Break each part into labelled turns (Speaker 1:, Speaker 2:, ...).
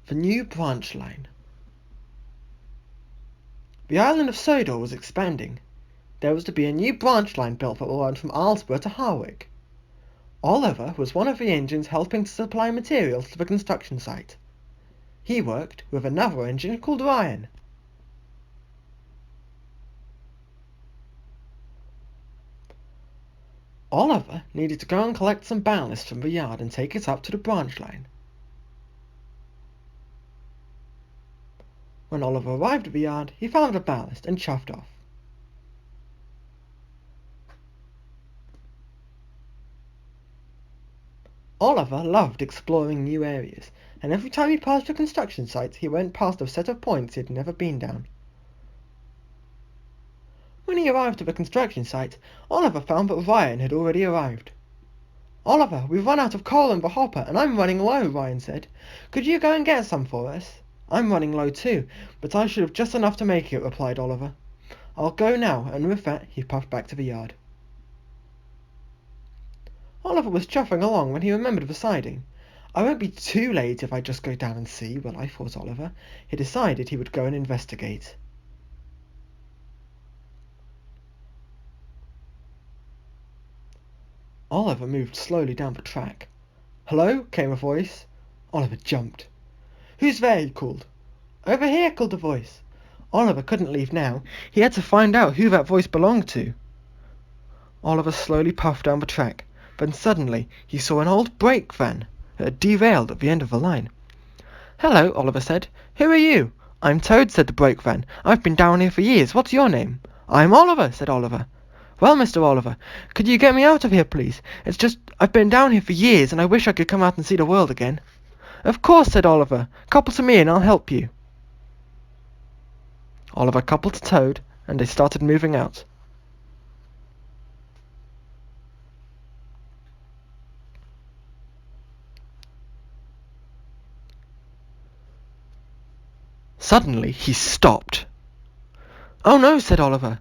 Speaker 1: The new branch line. The island of Sodor was expanding. There was to be a new branch line built that would run from Arlesborough to Harwich. Oliver was one of the engines helping to supply materials to the construction site. He worked with another engine called Ryan. Oliver needed to go and collect some ballast from the yard and take it up to the branch line. When Oliver arrived at the yard, he found the ballast and chuffed off. Oliver loved exploring new areas, and every time he passed a construction site, he went past a set of points he had never been down. When he arrived at the construction site, Oliver found that Ryan had already arrived. "Oliver, we've run out of coal in the hopper, and I'm running low," Ryan said. "Could you go and get some for us?" "I'm running low too, but I should have just enough to make it," replied Oliver. "I'll go now," and with that he puffed back to the yard. Oliver was chuffing along when he remembered the siding. "I won't be too late if I just go down and see," well, I thought Oliver. He decided he would go and investigate. Oliver moved slowly down the track. "Hello?" came a voice. Oliver jumped. "Who's there?" he called. "Over here," called the voice. Oliver couldn't leave now. He had to find out who that voice belonged to. Oliver slowly puffed down the track. Then suddenly he saw an old brake van that had derailed at the end of the line. "Hello," Oliver said. "Who are you?" "I'm Toad," said the brake van. "I've been down here for years. What's your name?" "I'm Oliver," said Oliver. "Well, Mr. Oliver, could you get me out of here, please? It's just I've been down here for years, and I wish I could come out and see the world again." "Of course," said Oliver. "Couple to me and I'll help you." Oliver coupled to Toad, and they started moving out. Suddenly he stopped. "Oh no," said Oliver.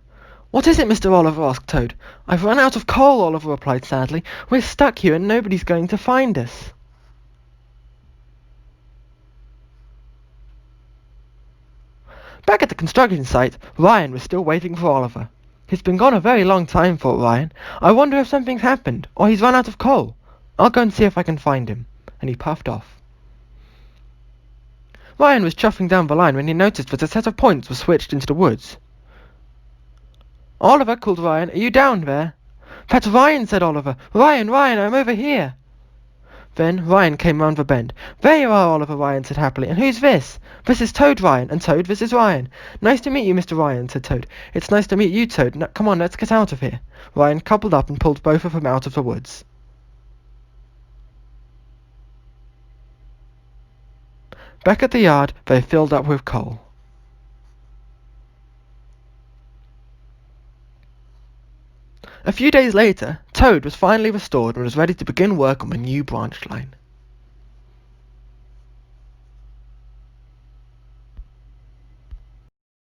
Speaker 1: "What is it, Mr. Oliver?" asked Toad. "I've run out of coal," Oliver replied sadly. "We're stuck here and nobody's going to find us." Back at the construction site, Ryan was still waiting for Oliver. "He's been gone a very long time," thought Ryan. "I wonder if something's happened, or he's run out of coal. I'll go and see if I can find him." And he puffed off. Ryan was chuffing down the line when he noticed that a set of points was switched into the woods. "Oliver," called Ryan, "are you down there?" "That's Ryan," said Oliver. "Ryan, Ryan, I'm over here." Then Ryan came round the bend. "There you are, Oliver," Ryan said happily. "And who's this?" "This is Toad, Ryan." "And Toad, this is Ryan." "Nice to meet you, Mr. Ryan," said Toad. "It's nice to meet you, Toad. Now, come on, let's get out of here." Ryan coupled up and pulled both of them out of the woods. Back at the yard, they filled up with coal. A few days later, Toad was finally restored and was ready to begin work on the new branch line.